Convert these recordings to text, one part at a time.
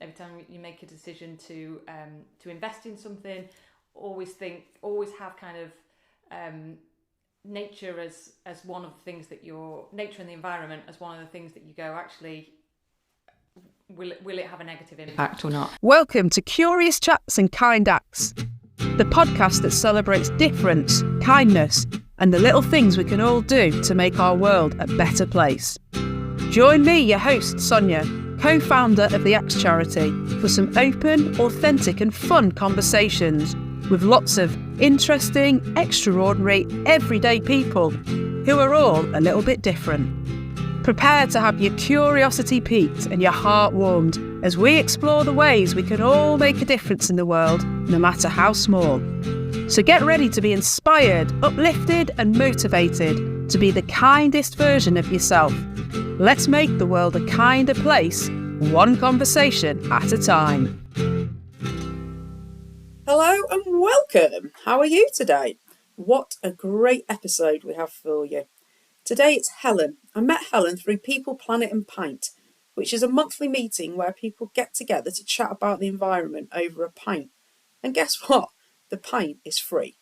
every time you make a decision to invest in something, always have kind of nature as one of the things that nature and the environment as one of the things that you go, actually, will it have a negative impact or not? Welcome to Curious Chats and Kind Acts, the podcast that celebrates difference, kindness, and the little things we can all do to make our world a better place. Join me, your host, Sonia, co-founder of the Axe charity, for some open, authentic and fun conversations with lots of interesting, extraordinary, everyday people who are all a little bit different. Prepare to have your curiosity piqued and your heart warmed as we explore the ways we can all make a difference in the world, no matter how small. So get ready to be inspired, uplifted and motivated to be the kindest version of yourself. Let's make the world a kinder place, one conversation at a time. Hello and welcome. How are you today? What a great episode we have for you. Today it's Helen. I met Helen through People Planet and Pint, which is a monthly meeting where people get together to chat about the environment over a pint. And guess what? The pint is free.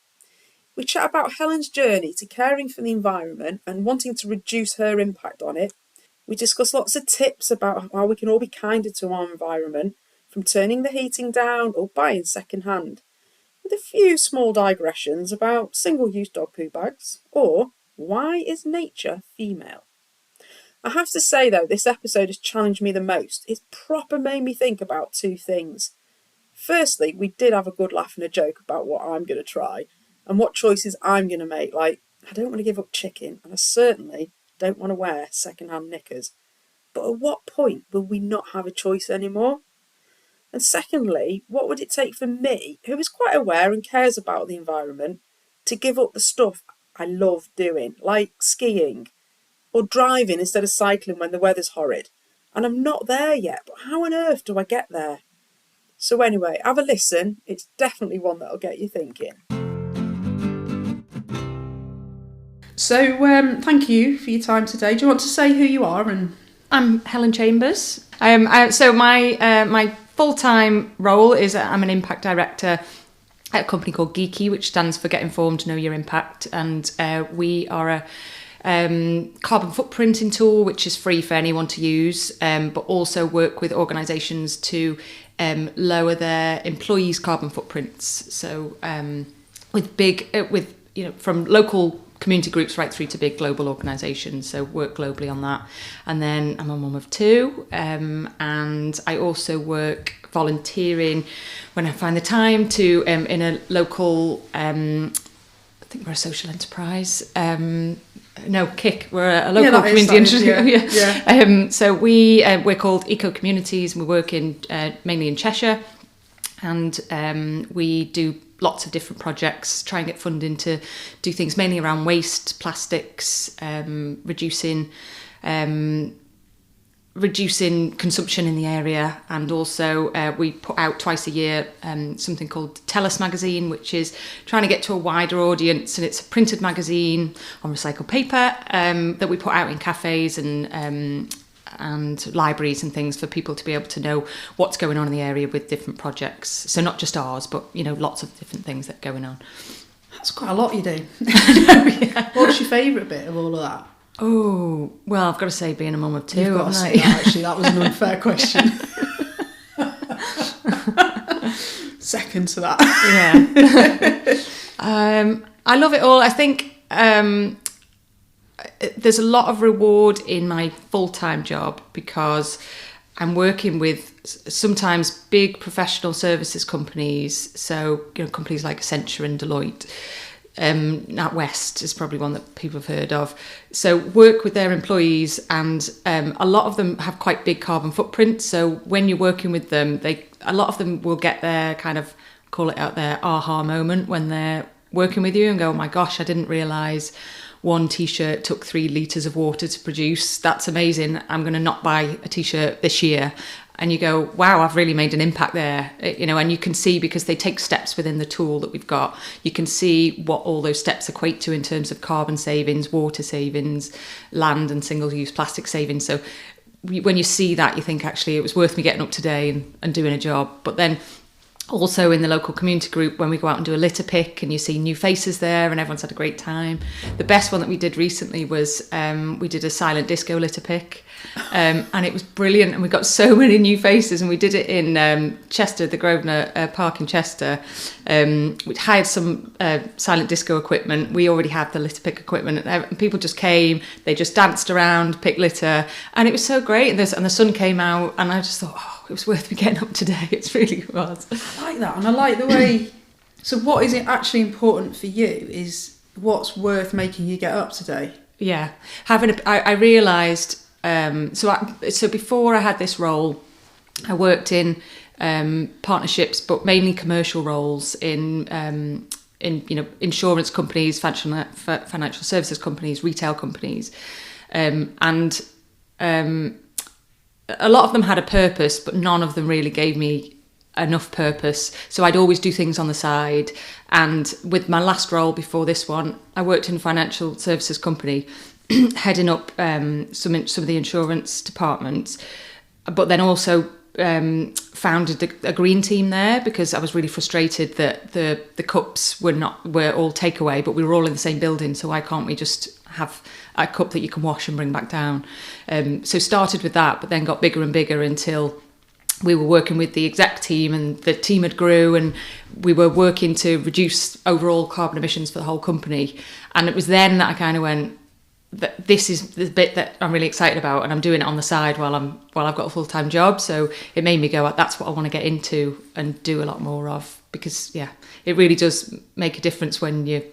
We chat about Helen's journey to caring for the environment and wanting to reduce her impact on it. We discuss lots of tips about how we can all be kinder to our environment, from turning the heating down or buying second hand, with a few small digressions about single-use dog poo bags or why is nature female. I have to say though, this episode has challenged me the most. It's proper made me think about two things. Firstly, we did have a good laugh and a joke about what I'm going to try and what choices I'm going to make. Like, I don't want to give up chicken and I certainly don't want to wear second-hand knickers. But at what point will we not have a choice anymore? And secondly, what would it take for me, who is quite aware and cares about the environment, to give up the stuff I love doing, like skiing or driving instead of cycling when the weather's horrid? And I'm not there yet, but how on earth do I get there? So anyway, have a listen. It's definitely one that'll get you thinking. So thank you for your time today. Do you want to say who you are? And I'm Helen Chambers. So my full-time role is I'm an impact director at a company called Geeky, which stands for Get Informed, Know Your Impact. And we are a carbon footprinting tool, which is free for anyone to use, but also work with organisations to lower their employees' carbon footprints. So from local community groups right through to big global organisations, so work globally on that. And then I'm a mum of two, and I also work volunteering when I find the time to in a local, I think we're a social enterprise, KIC, we're a local community industry. So we're called Eco Communities, and we work in mainly in Cheshire, and we do lots of different projects, try and get funding to do things mainly around waste, plastics, reducing consumption in the area. And also we put out twice a year something called Tell Us magazine, which is trying to get to a wider audience, and it's a printed magazine on recycled paper that we put out in cafes and libraries and things for people to be able to know what's going on in the area with different projects. So not just ours, but lots of different things that are going on. That's quite a lot you do. Yeah. What's your favourite bit of all of that? Oh, well, I've got to say being a mum of two. You've got to say that, actually. That was an unfair question. Second to that. Yeah. I love it all. I think there's a lot of reward in my full-time job because I'm working with sometimes big professional services companies. So, companies like Accenture and Deloitte. NatWest is probably one that people have heard of. So work with their employees, and a lot of them have quite big carbon footprints. So when you're working with them, a lot of them will get their kind of, call it out, their aha moment when they're working with you and go, oh my gosh, I didn't realise one t-shirt took 3 litres of water to produce. That's amazing. I'm going to not buy a t-shirt this year. And you go, wow, I've really made an impact there. And you can see, because they take steps within the tool that we've got, you can see what all those steps equate to in terms of carbon savings, water savings, land and single-use plastic savings. So when you see that, you think actually it was worth me getting up today and doing a job. But then also in the local community group, when we go out and do a litter pick and you see new faces there and everyone's had a great time. The best one that we did recently was we did a silent disco litter pick, and it was brilliant, and we got so many new faces, and we did it in Chester, the Grosvenor Park in Chester. We hired some silent disco equipment. We already had the litter pick equipment, and people just came, they just danced around, picked litter, and it was so great. And the sun came out, and I just thought, oh, it was worth me getting up today. It really was. I like that, and I like the way. So what is it actually important for you is what's worth making you get up today? Yeah, I realised. So before I had this role, I worked in partnerships, but mainly commercial roles in insurance companies, financial services companies, retail companies, and a lot of them had a purpose, but none of them really gave me enough purpose. So I'd always do things on the side. And with my last role before this one, I worked in a financial services company, heading up some of the insurance departments, but then also founded a green team there, because I was really frustrated that the cups were all takeaway, but we were all in the same building. So why can't we just have a cup that you can wash and bring back down? So started with that, but then got bigger and bigger until we were working with the exec team, and the team had grew, and we were working to reduce overall carbon emissions for the whole company. And it was then that I kind of went, that this is the bit that I'm really excited about, and I'm doing it on the side while I've got a full-time job. So it made me go, that's what I want to get into and do a lot more of, because it really does make a difference when you're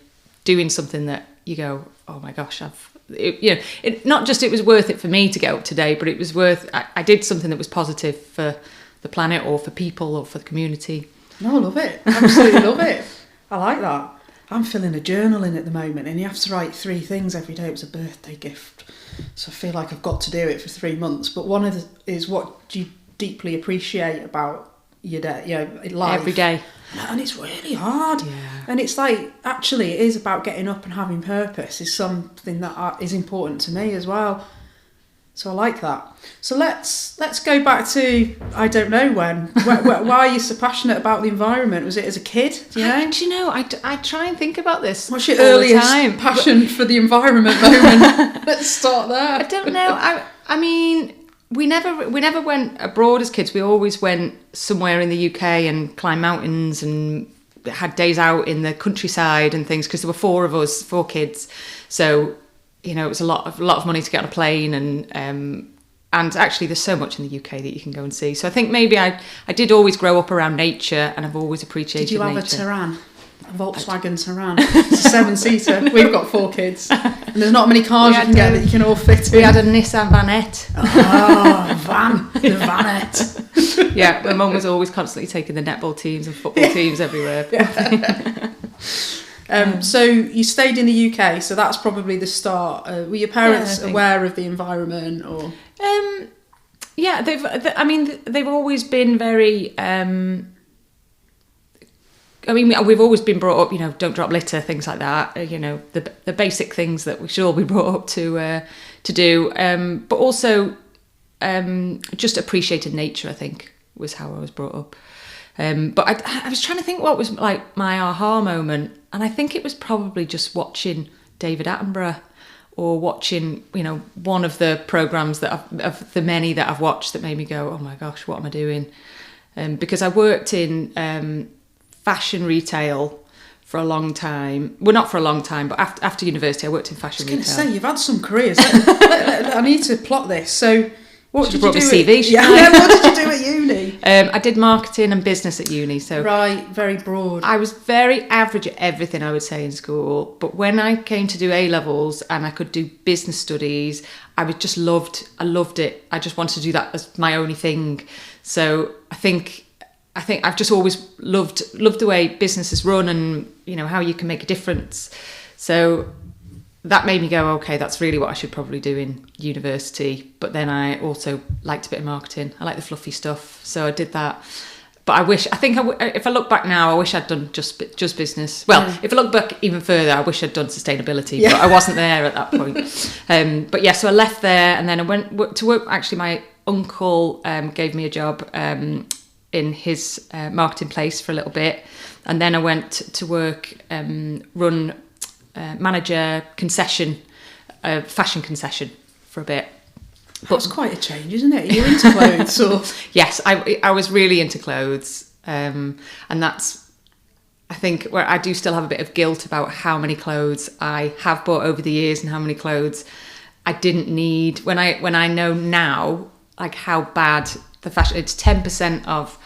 doing something that you go, oh my gosh, not just it was worth it for me to get up today, but it was worth, I did something that was positive for the planet or for people or for the community. No, I love it. Absolutely love it. I like that. I'm filling a journal in at the moment, and you have to write 3 things every day. It was a birthday gift, so I feel like I've got to do it for 3 months. But one of is what do you deeply appreciate about your day, life every day, and it's really hard. Yeah. And it's like, actually, it is about getting up and having purpose. Is something that is important to me as well. So I like that. So let's go back to, I don't know when. Why are you so passionate about the environment? Was it as a kid? Do you know? I try and think about this. What's your earliest passion for the environment moment? Let's start there. I don't know. I mean, we never went abroad as kids. We always went somewhere in the UK and climbed mountains and had days out in the countryside and things, because there were 4 kids. So it was a lot of money to get on a plane, and actually there's so much in the UK that you can go and see. So I think maybe I did always grow up around nature, and I've always appreciated nature. Did you have a Terran? A Volkswagen Terran? It's a 7-seater. We've got 4 kids, and there's not many cars you can get that you can all fit in. We had a Nissan Vanette. The Vanette. Yeah, my mum was always constantly taking the netball teams and football teams everywhere. So you stayed in the UK, so that's probably the start. Were your parents aware of the environment, or? Yeah, they've always been very. We've always been brought up, don't drop litter, things like that. The basic things that we should all be brought up to do. But also, just appreciated nature, I think, was how I was brought up. But I was trying to think what was like my aha moment, and I think it was probably just watching David Attenborough, or watching one of the programmes of the many that I've watched that made me go, oh my gosh, what am I doing? Because I worked in fashion retail for a long time. Well, not for a long time, but after university I worked in fashion retail. I was going to say, you've had some careers. I need to plot this. So what did you do? CV, what did you do at uni? I did marketing and business at uni. So right, very broad. I was very average at everything, I would say, in school. But when I came to do A-levels and I could do business studies, I loved it. I just wanted to do that as my only thing. So I think I've just always loved the way businesses run, and how you can make a difference. So that made me go, okay, that's really what I should probably do in university. But then I also liked a bit of marketing. I like the fluffy stuff, so I did that. if I look back now, I wish I'd done just business. Well, if I look back even further, I wish I'd done sustainability, but I wasn't there at that point. But yeah, so I left there, and then I went to work. Actually, my uncle gave me a job in his marketing place for a little bit, and then I went to work, manage a concession, fashion concession for a bit. That's quite a change, isn't it? Are you into clothes? Or? Yes, I was really into clothes, and that's, I think, where I do still have a bit of guilt about how many clothes I have bought over the years and how many clothes I didn't need. When I know now, like, how bad the fashion, it's 10% of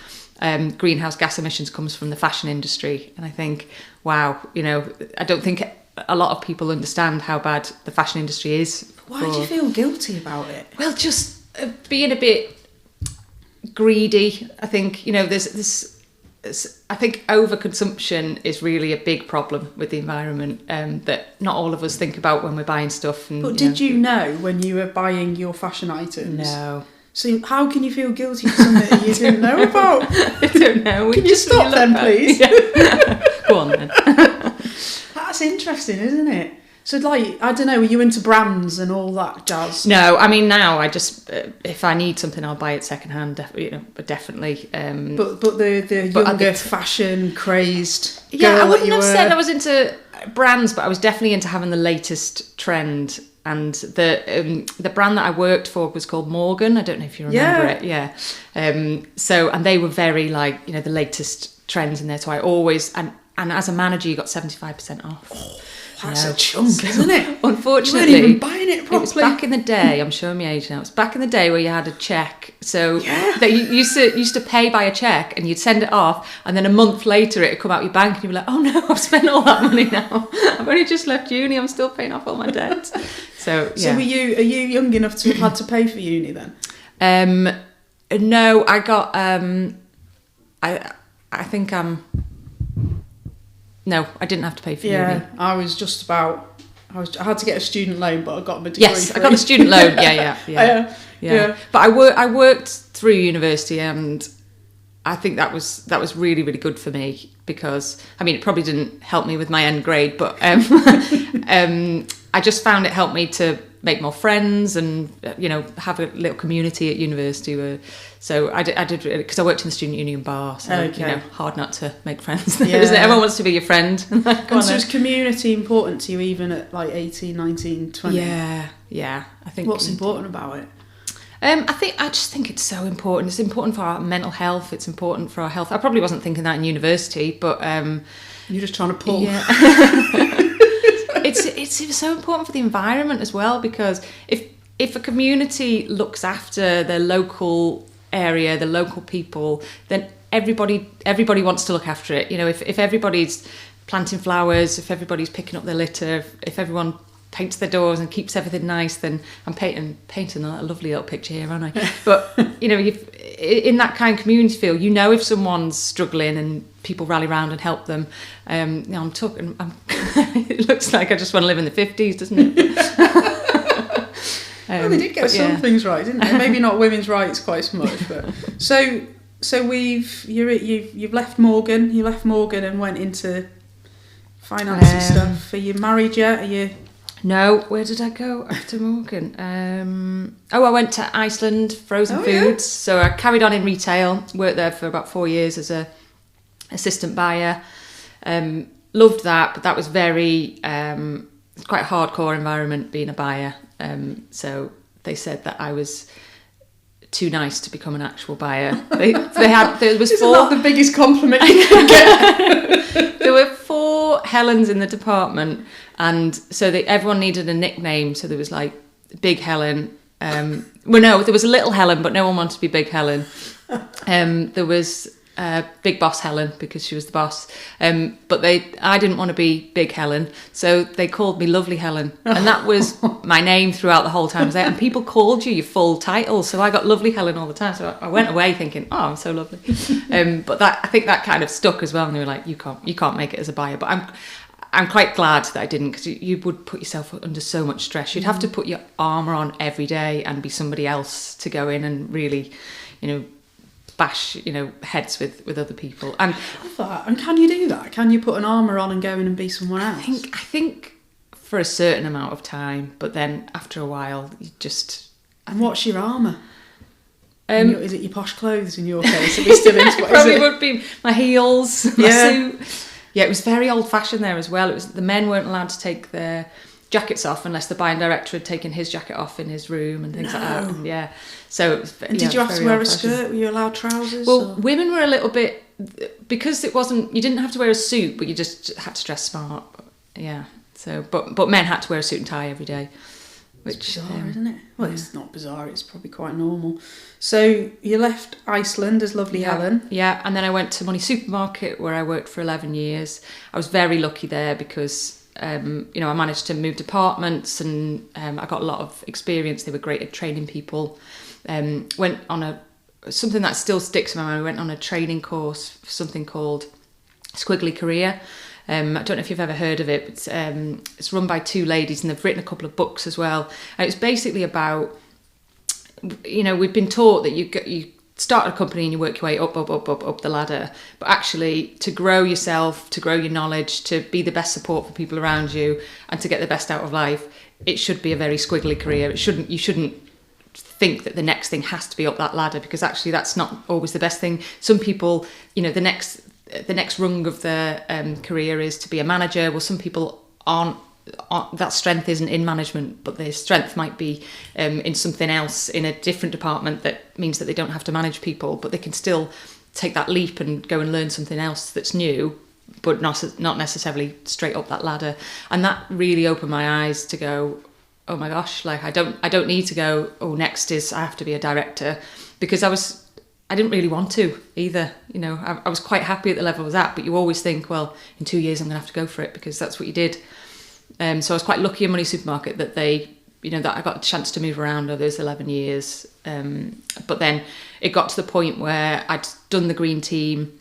greenhouse gas emissions comes from the fashion industry, and I think, wow, I don't think a lot of people understand how bad the fashion industry is. Why do you feel guilty about it? Well, just being a bit greedy. I think, there's this. I think overconsumption is really a big problem with the environment that not all of us think about when we're buying stuff. And, but did you know when you were buying your fashion items? No. So how can you feel guilty for something that you didn't know about? I don't know. Can you stop then, please? Yeah. Go on then. That's interesting, isn't it? So, like, I don't know, were you into brands and all that jazz? No, I mean, now I just, if I need something, I'll buy it secondhand, definitely. But the younger fashion crazed girl I wouldn't that you have were... said I was into brands, but I was definitely into having the latest trend. And the brand that I worked for was called Morgan. I don't know if you remember it. Yeah. And they were very, like, the latest trends in there. So I always, and as a manager, you got 75% off. Oh, that's a chunk, isn't it? Unfortunately, you weren't even buying it properly. It was back in the day. I'm showing my age now. It was back in the day where you had a check. So that you used to pay by a check, and you'd send it off, and then a month later it'd come out your bank, and you'd be like, "Oh no, I've spent all that money now. I've only just left uni. I'm still paying off all my debt." So are you young enough to have had to pay for uni then? No, I got. I think I'm. No, I didn't have to pay for uni. I was just about. I had to get a student loan, but I got my degree. Yes, I got a student loan. Yeah. But I worked through university, and I think that was really, really good for me, because it probably didn't help me with my end grade, but I just found it helped me to make more friends and have a little community at university. So I did because I worked in the student union bar. So hard not to make friends. Isn't it? Everyone wants to be your friend. And so is community important to you even at like 18, 19, 20? Yeah. I think. What's important about it? I just think it's so important. It's important for our mental health. It's important for our health. I probably wasn't thinking that in university, but you're just trying to pull. Yeah. It's so important for the environment as well, because if a community looks after their local area, the local people, then everybody wants to look after it. If everybody's planting flowers, if everybody's picking up their litter, if everyone paints their doors and keeps everything nice, then I'm painting a lovely little picture here, aren't I? But in that kind of community feel, if someone's struggling and people rally around and help them. I'm talking. It looks like I just want to live in the 50s, doesn't it? Well, they did get some things right, didn't they? Maybe not women's rights quite so much, but so you've left Morgan. You left Morgan and went into finance and stuff. Are you married yet? Are you? No, where did I go after Morgan? I went to Iceland, frozen foods. So I carried on in retail, worked there for about 4 years as a assistant buyer. Loved that, but that was very, it's quite a hardcore environment being a buyer. So they said that I was too nice to become an actual buyer. There was Isn't that the biggest compliment you could get? There were 4 Helens in the department, and so everyone needed a nickname. So there was like Big Helen. There was a Little Helen, but no one wanted to be Big Helen. There was Big Boss Helen, because she was the boss. But I didn't want to be Big Helen, so they called me Lovely Helen, and that was my name throughout the whole time I was there. And people called you your full title, so I got Lovely Helen all the time. So I went away thinking, oh, I'm so lovely. But I think that kind of stuck as well. And they were like, you can't make it as a buyer. But I'm quite glad that I didn't, because you would put yourself under so much stress. You'd have to put your armour on every day and be somebody else to go in and really, bash, heads with other people. And And can you do that? Can you put an armour on and go in and be someone else? I think for a certain amount of time, but then after a while, you just... And what's your armour? Is it your posh clothes in your case? Are we still into what probably is it? would be my heels, my suit. Yeah, it was very old-fashioned there as well. It was the men weren't allowed to take their jackets off unless the buying director had taken his jacket off in his room and things like that. And so it was, and did you have to wear a skirt? Were you allowed trousers? Well, women were a little bit, because it wasn't, you didn't have to wear a suit, but you just had to dress smart. Yeah. So, but men had to wear a suit and tie every day. Which it's bizarre, isn't it? Well, it's not bizarre. It's probably quite normal. So you left Iceland as lovely Helen. Yeah, and then I went to Money Supermarket where I worked for 11 years. I was very lucky there because, I managed to move departments and I got a lot of experience. They were great at training people. Went on something that still sticks in my mind. I went on a training course for something called Squiggly Career. I don't know if you've ever heard of it. It's run by two ladies and they've written a couple of books as well. And it's basically about, we've been taught that you start a company and you work your way up the ladder. But actually, to grow yourself, to grow your knowledge, to be the best support for people around you, and to get the best out of life, it should be a very squiggly career. You shouldn't think that the next thing has to be up that ladder, because actually that's not always the best thing. Some people, the next rung of their career is to be a manager. Well, some people aren't, that strength isn't in management, but their strength might be in something else in a different department that means that they don't have to manage people, but they can still take that leap and go and learn something else that's new, but not necessarily straight up that ladder. And that really opened my eyes to go, oh my gosh, like I don't need to go, oh, next is I have to be a director, because I didn't really want to either. I was quite happy at the level I was at, but you always think, well, in 2 years I'm going to have to go for it because that's what you did. So I was quite lucky in Money Supermarket that that I got a chance to move around over those 11 years. But then it got to the point where I'd done the green team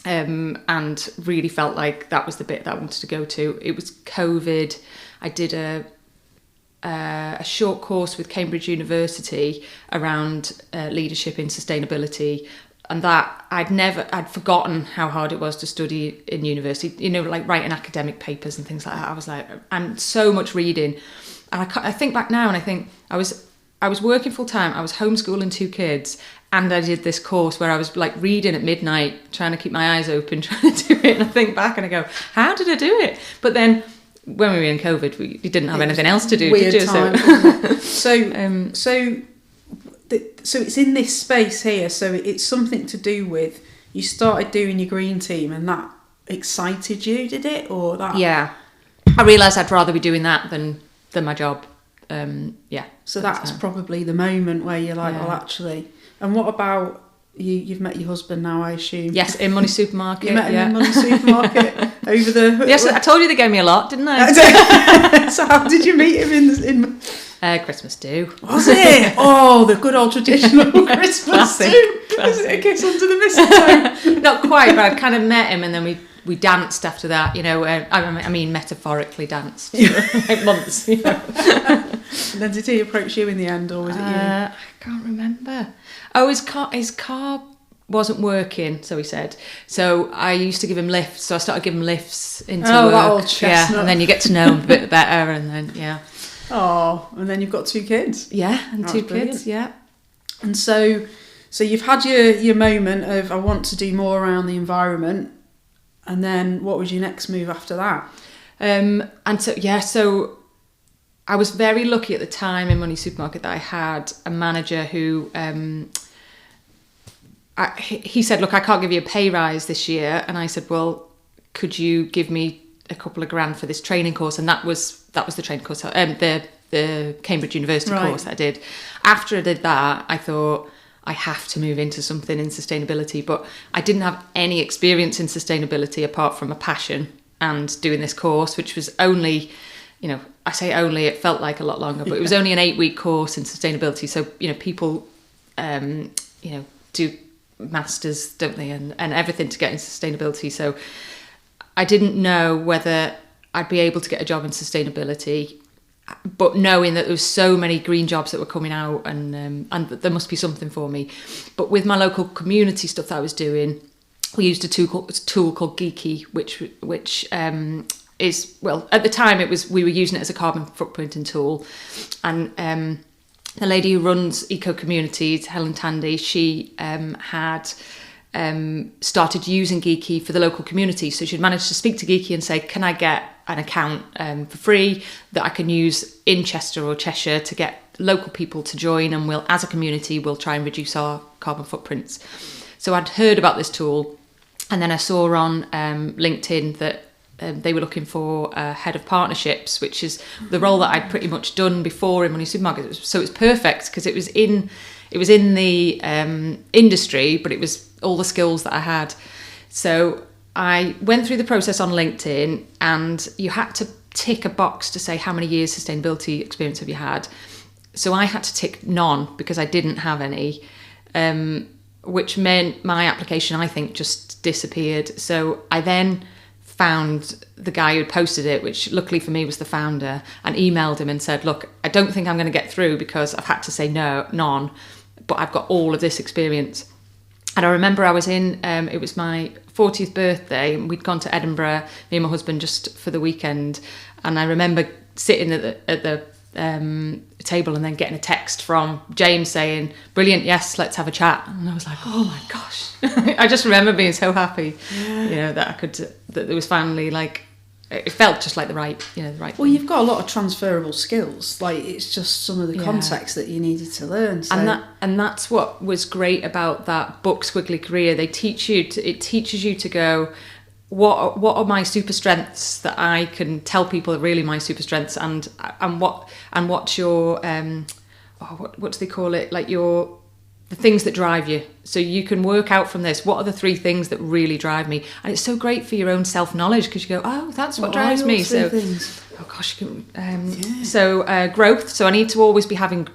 and really felt like that was the bit that I wanted to go to. It was COVID. I did a short course with Cambridge University around leadership in sustainability, and that I'd forgotten how hard it was to study in university, like writing academic papers and things like that. I was like, and so much reading, and I think back now and I think I was working full time, I was homeschooling 2 kids, and I did this course where I was like reading at midnight, trying to keep my eyes open, trying to do it, and I think back and I go, how did I do it? But then when we were in COVID, we didn't have anything else to do. Weird did you? Time. So it's in this space here. So it's something to do with, you started doing your green team and that excited you, did it? Or that? Yeah. I realised I'd rather be doing that than my job. So that's probably the moment where you're like, well, actually. And what about you've met your husband now, I assume? Yes, in Money Supermarket. You met him in Money Supermarket over the... Yes, I told you they gave me a lot, didn't I? So how did you meet him in Christmas do. Was it? Oh, the good old traditional Christmas do. Is it a kiss under the mistletoe? Not quite, but I'd kind of met him and then we danced after that, I mean metaphorically danced for like months. And then did he approach you in the end, or was it you? I can't remember. Oh, his car wasn't working, so he said. So I used to give him lifts, so I started giving him lifts into work. That old chestnut. Yeah, and then you get to know him a bit better, and then, yeah. Oh, and then you've got 2 kids. Yeah, and That's 2 brilliant. kids, yeah. And so you've had your moment of, I want to do more around the environment, and then what was your next move after that? So I was very lucky at the time in Money Supermarket that I had a manager who... he said, look, I can't give you a pay rise this year. And I said, well, could you give me a couple of grand for this training course? And that was the training course, the Cambridge University course I did. After I did that, I thought, I have to move into something in sustainability. But I didn't have any experience in sustainability apart from a passion and doing this course, which was only, I say only, it felt like a lot longer, but it was only an 8-week course in sustainability. So, people, do masters, don't they, and everything to get into sustainability. So I didn't know whether I'd be able to get a job in sustainability but knowing that there was so many green jobs that were coming out, and that there must be something for me. But with my local community stuff that I was doing, we used a tool called Geeky, which is, well, at the time we were using it as a carbon footprinting tool, and the lady who runs Eco Communities, Helen, she had started using Geeky for the local community. So she'd managed to speak to Geeky and say, can I get an account for free that I can use in Chester or Cheshire to get local people to join, and we'll, as a community, we'll try and reduce our carbon footprints. So I'd heard about this tool, and then I saw on LinkedIn that they were looking for a head of partnerships, which is the role that I'd pretty much done before in Money Supermarket. So it was perfect because it was in the industry, but it was all the skills that I had. So I went through the process on LinkedIn, and you had to tick a box to say how many years sustainability experience have you had. So I had to tick none because I didn't have any, which meant my application, I think, just disappeared. So I then found the guy who had posted it, which luckily for me was the founder, and emailed him and said, look, I don't think I'm going to get through because I've had to say none, but I've got all of this experience. And I remember I was in, it was my 40th birthday, and we'd gone to Edinburgh, me and my husband, just for the weekend. And I remember sitting at the table and then getting a text from James saying, brilliant, yes, let's have a chat. And I was like, oh my gosh. I just remember being so happy, that there was finally, like, it felt just like the right Well, thing. you've got a lot of transferable skills. Like, it's just some of the context that you needed to learn. So. And that's what was great about that book, Squiggly Career. It teaches you to go, what are my super strengths that I can tell people are really my super strengths, and what's your what do they call it, like the things that drive you. So you can work out from this, what are the 3 things that really drive me. And it's so great for your own self-knowledge, because you go, oh, that's what drives me. So things? oh gosh, so growth. So I need to always be having,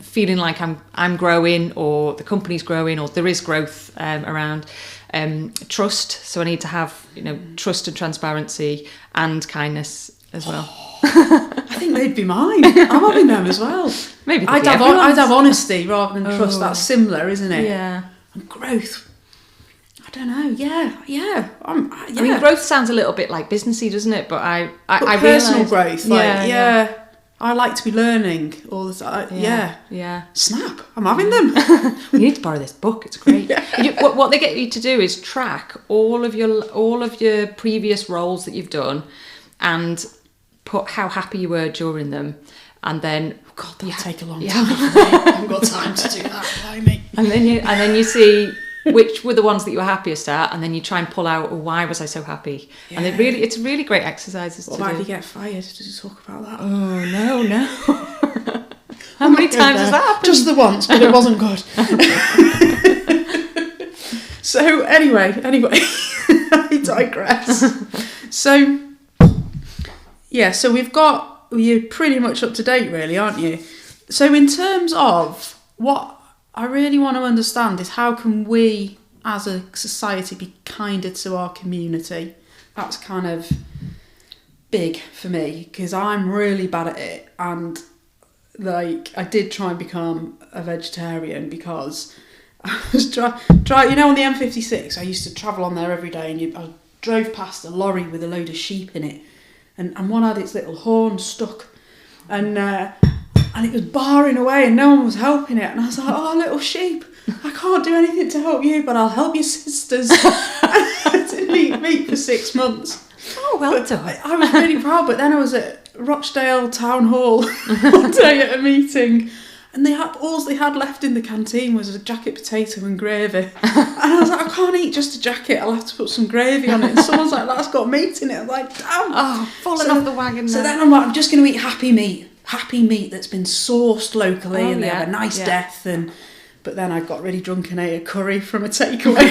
feeling like I'm growing, or the company's growing, or there is growth around. Trust. So I need to have, trust and transparency and kindness as well. I think they'd be mine. I'm having them as well. Maybe I'd have honesty rather than trust. That's similar, isn't it? Yeah. And growth. I don't know. Yeah. I mean, growth sounds a little bit like businessy, doesn't it? But I personal realised, growth. I like to be learning all the time. Yeah. Snap. I'm having them. You need to borrow this book. It's great. What they get you to do is track all of your previous roles that you've done, and put how happy you were during them, and then that'll take a long time. I haven't got time to do that. Blimey. And then you see which were the ones that you were happiest at, and then you try and pull out, why was I so happy? Yeah. And it's really great exercises to do. What about if you get fired? Did you talk about that? Oh, no. How many times has that happened? Just the once, but it wasn't good. So anyway, I digress. So you're pretty much up to date, really, aren't you? So in terms of what I really want to understand is, how can we as a society be kinder to our community? That's kind of big for me, because I'm really bad at it. And I did try and become a vegetarian because I was on the M56, I used to travel on there every day, and I drove past a lorry with a load of sheep in it, and one had its little horn stuck, and it was barring away, and no one was helping it. And I was like, oh, little sheep, I can't do anything to help you, but I'll help your sisters. I didn't eat meat for 6 months. Oh, well done. I was really proud, but then I was at Rochdale Town Hall one day at a meeting, and all they had left in the canteen was a jacket potato and gravy. And I was like, I can't eat just a jacket, I'll have to put some gravy on it. And someone's like, that's got meat in it. I'm like, damn. Oh, falling off the wagon. So then I'm like, I'm just going to eat happy meat that's been sourced locally, and they have a nice death. But then I got really drunk and ate a curry from a takeaway.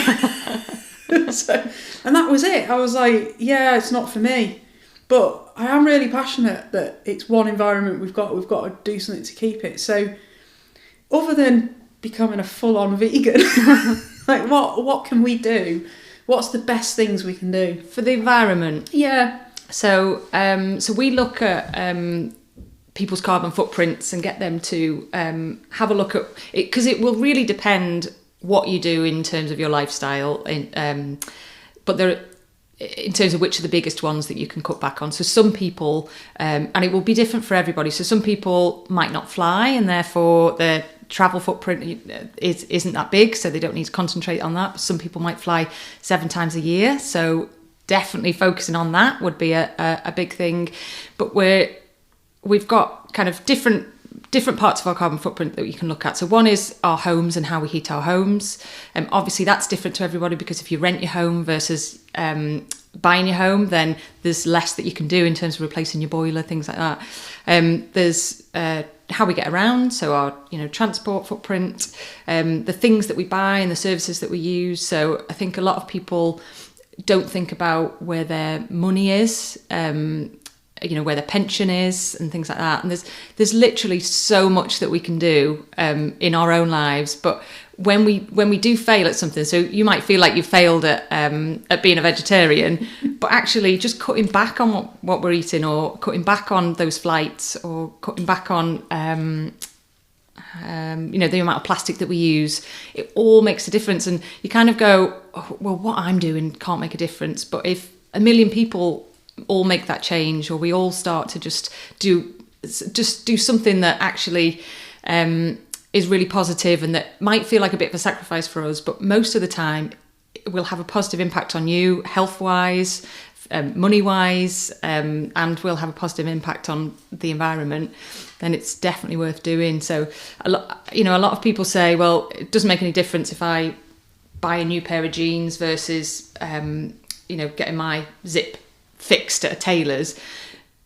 And that was it. I was like, yeah, it's not for me. But I am really passionate that it's one environment we've got to do something to keep it. So other than becoming a full-on vegan, like what can we do? What's the best things we can do for the environment? Yeah. So we look at people's carbon footprints and get them to have a look at it, because it will really depend what you do in terms of your lifestyle, but there, in terms of which are the biggest ones that you can cut back on. So some people, and it will be different for everybody, so some people might not fly, and therefore their travel footprint isn't that big, so they don't need to concentrate on that. But some people might fly 7 times a year, so definitely focusing on that would be a big thing. But we've got kind of different parts of our carbon footprint that you can look at. So one is our homes and how we heat our homes. Obviously that's different to everybody, because if you rent your home versus buying your home, then there's less that you can do in terms of replacing your boiler, things like that. There's how we get around, so our transport footprint, the things that we buy and the services that we use. So I think a lot of people don't think about where their money is, where their pension is and things like that. And there's literally so much that we can do in our own lives. But when we do fail at something, so you might feel like you failed at being a vegetarian, but actually just cutting back on what we're eating, or cutting back on those flights, or cutting back on the amount of plastic that we use, it all makes a difference. And you kind of go, oh, well, what I'm doing can't make a difference. But if 1 million people all make that change, or we all start to just do something that actually is really positive, and that might feel like a bit of a sacrifice for us, but most of the time it will have a positive impact on you, health-wise, money-wise, and will have a positive impact on the environment, then it's definitely worth doing. So a lot of people say, well, it doesn't make any difference if I buy a new pair of jeans versus getting my zip fixed at a tailor's,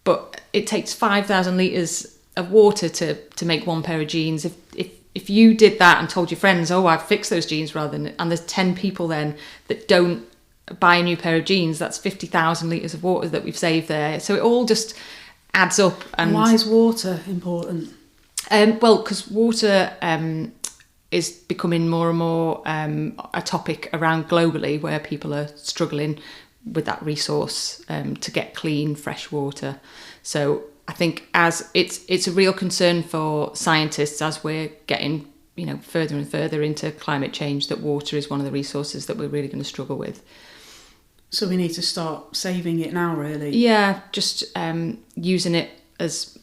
but it takes 5,000 litres of water to make one pair of jeans. If you did that and told your friends, oh, I've fixed those jeans, and there's 10 people then that don't buy a new pair of jeans, that's 50,000 litres of water that we've saved there. So it all just adds up. And why is water important? Well, because water is becoming more and more a topic around globally, where people are struggling with that resource to get clean, fresh water. So I think as it's a real concern for scientists, as we're getting further and further into climate change, that water is one of the resources that we're really going to struggle with. So we need to start saving it now, really. Yeah, just using it as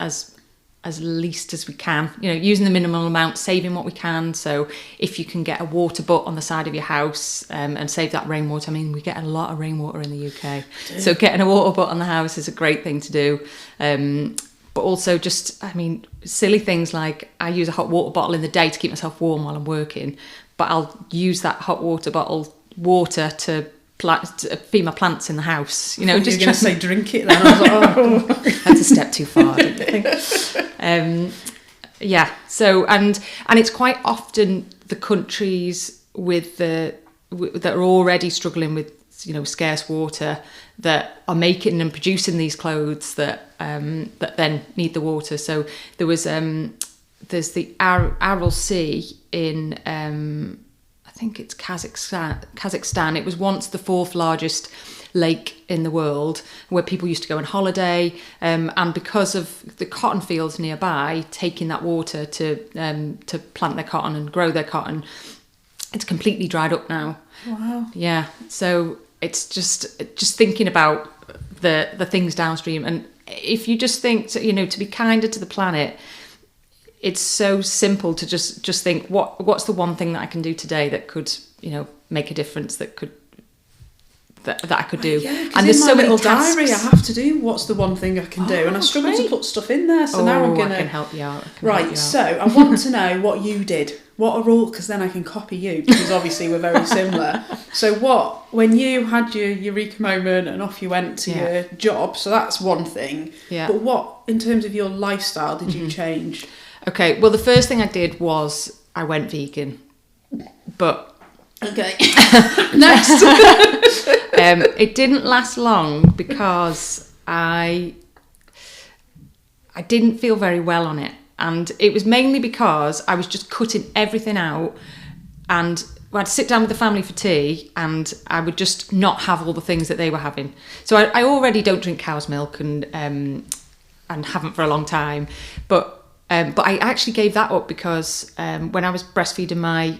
least as we can. Using the minimal amount, saving what we can. So if you can get a water butt on the side of your house and save that rainwater. I mean, we get a lot of rainwater in the UK. So getting a water butt on the house is a great thing to do. But also just, silly things like I use a hot water bottle in the day to keep myself warm while I'm working, but I'll use that hot water bottle water to feed my plants in the house. Just going to say drink it then. I was like, oh. That's a step too far, didn't I? Yeah. So and it's quite often the countries that are already struggling with scarce water that are making and producing these clothes that then need the water. So there's the Aral Sea in I think it's Kazakhstan. It was once the 4th largest lake in the world, where people used to go on holiday, and because of the cotton fields nearby taking that water to plant their cotton and grow their cotton, it's completely dried up now. Wow. Yeah. So it's just thinking about the things downstream, and if you just think to be kinder to the planet, it's so simple to just think what's the one thing that I can do today that could make a difference, that I could do. Yeah, and there's so many little tasks. diary I have to do what's the one thing I can do, and I struggle to put stuff in there, so now I'm gonna I can help you out. Right, so I want to know what you did. What are all, because then I can copy you, because obviously we're very similar. So when you had your eureka moment and off you went to your job, so that's one thing. Yeah. But what, in terms of your lifestyle, did you change? Okay, well, the first thing I did was I went vegan, but okay, next. It didn't last long because I didn't feel very well on it. And it was mainly because I was just cutting everything out, and I'd sit down with the family for tea and I would just not have all the things that they were having. So I already don't drink cow's milk, and and haven't for a long time. But I actually gave that up because when I was breastfeeding my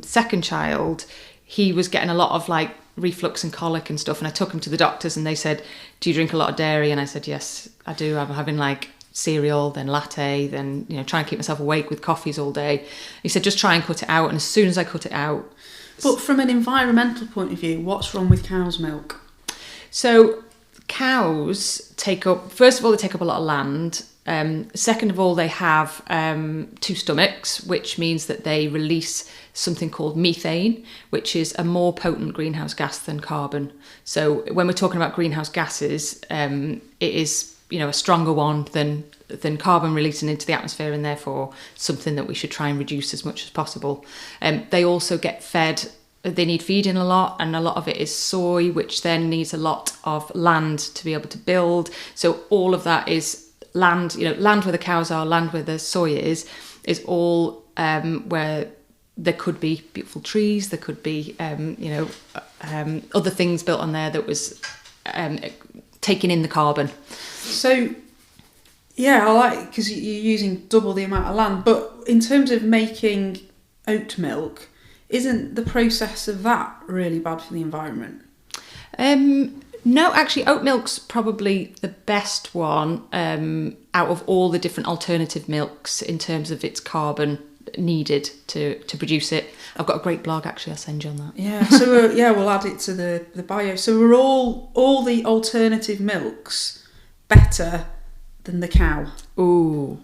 second child, he was getting a lot of like reflux and colic and stuff, and I took him to the doctors and they said, do you drink a lot of dairy? And I said, yes, I do. I'm having like cereal, then latte, then try and keep myself awake with coffees all day. He said, just try and cut it out. And as soon as I cut it out... But from an environmental point of view, what's wrong with cow's milk? So cows first of all, they take up a lot of land. Second of all, they have 2 stomachs, which means that they release something called methane, which is a more potent greenhouse gas than carbon. So when we're talking about greenhouse gases, it is a stronger one than carbon releasing into the atmosphere, and therefore something that we should try and reduce as much as possible. They also get fed. They need feeding a lot, and a lot of it is soy, which then needs a lot of land to be able to build. So all of that is land, land where the cows are, land where the soy is all where there could be beautiful trees, there could be, other things built on there that was taking in the carbon. So, yeah, I like, because you're using double the amount of land, but in terms of making oat milk, isn't the process of that really bad for the environment? No, actually, oat milk's probably the best one out of all the different alternative milks in terms of its carbon needed to produce it. I've got a great blog, actually, I'll send you on that. Yeah, so we'll add it to the bio. So we're all the alternative milks better than the cow? Ooh.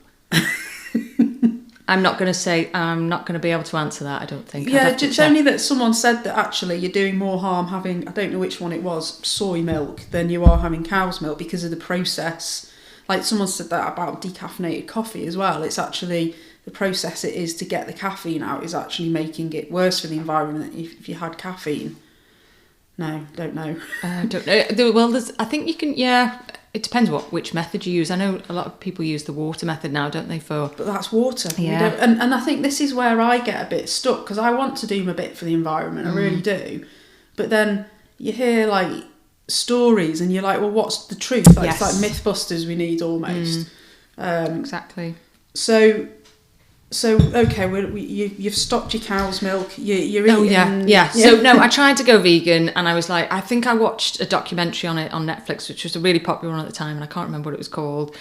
I'm not going to be able to answer that, I don't think. Yeah, it's only that someone said that actually you're doing more harm having, I don't know which one it was, soy milk than you are having cow's milk because of the process. Like someone said that about decaffeinated coffee as well. It's actually the process it is to get the caffeine out is actually making it worse for the environment if you had caffeine. No, don't know. Don't know. Well, I think you can, it depends which method you use. I know a lot of people use the water method now, don't they? But that's water. Yeah. And I think this is where I get a bit stuck because I want to do my bit for the environment, I really do. But then you hear like stories and you're like, well, what's the truth? Like, yes. It's like Mythbusters we need almost. Exactly. So okay, you've stopped your cow's milk. You're eating. Oh yeah. So no, I tried to go vegan, and I was like, I think I watched a documentary on it on Netflix, which was a really popular one at the time, and I can't remember what it was called.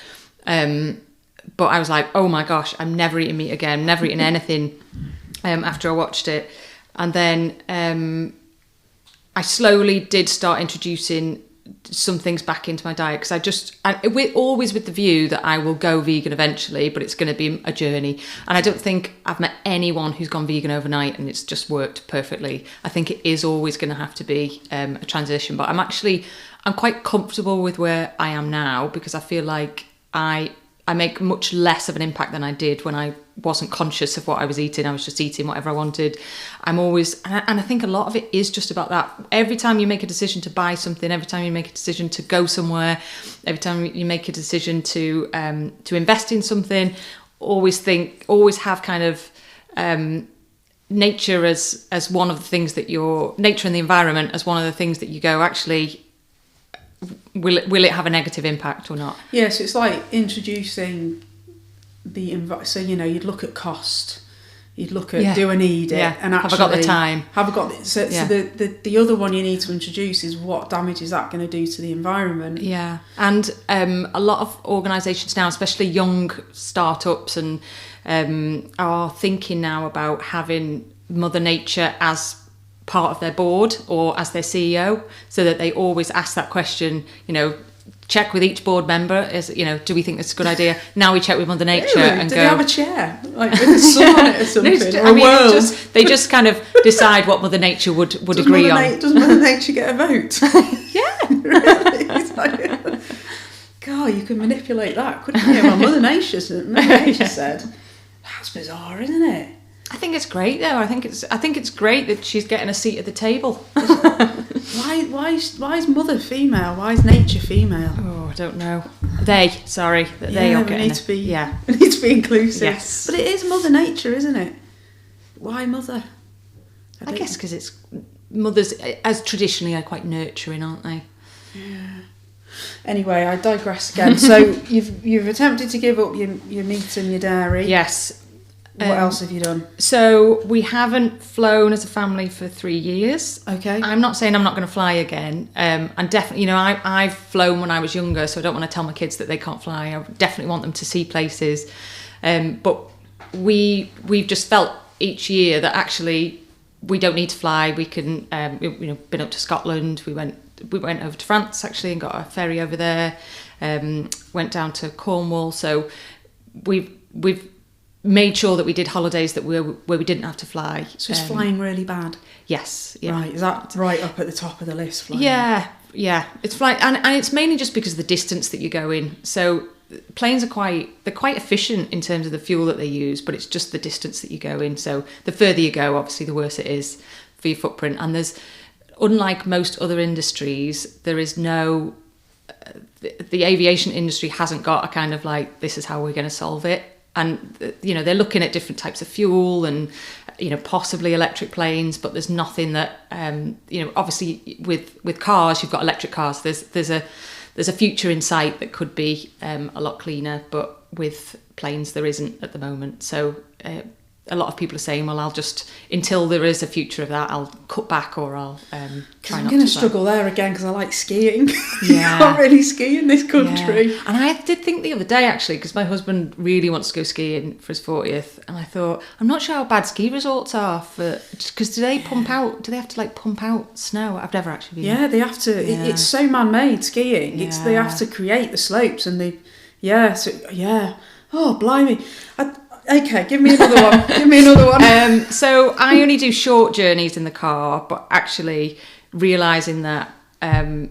But I was like, oh my gosh, I'm never eating meat again, never eating anything. After I watched it, and then I slowly did start introducing some things back into my diet because we're always with the view that I will go vegan eventually, but it's going to be a journey. And I don't think I've met anyone who's gone vegan overnight and it's just worked perfectly. I think it is always going to have to be a transition, but I'm quite comfortable with where I am now because I feel like I make much less of an impact than I did when I wasn't conscious of what I was eating. I was just eating whatever I wanted. And I think a lot of it is just about that. Every time you make a decision to buy something, every time you make a decision to go somewhere, every time you make a decision to invest in something, always have kind of nature as one of the things that nature and the environment as one of the things that you go, actually, will it have a negative impact or not? Yeah, so it's like introducing the so you'd look at cost, you'd look at do I need it, and actually have I got the time? Have I got it? So the other one you need to introduce is what damage is that going to do to the environment? Yeah, and a lot of organisations now, especially young startups, and are thinking now about having Mother Nature as part of their board or as their CEO, so that they always ask that question, check with each board member, do we think that's a good idea? Now we check with Mother Nature and do go, they have a chair like with the sun on it or something? They just kind of decide what Mother Nature would agree on. Does Mother Nature get a vote? Yeah. Really? It's like, God, you can manipulate that, couldn't you? Well, Mother Nature said. That's bizarre, isn't it? I think it's great though. I think it's great that she's getting a seat at the table. Why is Mother female? Why is Nature female? Oh, I don't know. They are getting need to be inclusive. Yes. But it is Mother Nature, isn't it? Why Mother? I guess because it's mothers, as traditionally, are quite nurturing, aren't they? Yeah. Anyway, I digress again. So you've attempted to give up your meat and your dairy. Yes. What else have you done? So we haven't flown as a family for 3 years. Okay. I'm not saying I'm not going to fly again. And definitely, I've flown when I was younger, so I don't want to tell my kids that they can't fly. I definitely want them to see places. But we've just felt each year that actually we don't need to fly. We can, been up to Scotland. We went over to France actually and got a ferry over there. Went down to Cornwall. So we've made sure that we did holidays where we didn't have to fly. So is flying really bad? Yes. Yeah. Right. Is that right up at the top of the list? Flying? Yeah. It's flying, and it's mainly just because of the distance that you go in. So planes are quite efficient in terms of the fuel that they use, but it's just the distance that you go in. So the further you go, obviously, the worse it is for your footprint. And unlike most other industries, there is no. The aviation industry hasn't got a kind of like, this is how we're going to solve it. And, they're looking at different types of fuel and, possibly electric planes, but there's nothing that, obviously with cars, you've got electric cars. There's a future in sight that could be a lot cleaner, but with planes, there isn't at the moment. So a lot of people are saying, well, I'll just, until there is a future of that, I'll cut back or I'll try not to. I'm going to struggle there again because I like skiing. Yeah. You can't really ski in this country. Yeah. And I did think the other day, actually, because my husband really wants to go skiing for his 40th, and I thought, I'm not sure how bad ski resorts are because do they have to like pump out snow? I've never actually been. Yeah, they have to. Yeah. It's so man-made skiing. Yeah. They have to create the slopes and oh, blimey. Okay, give me another one. So I only do short journeys in the car, but actually realising that I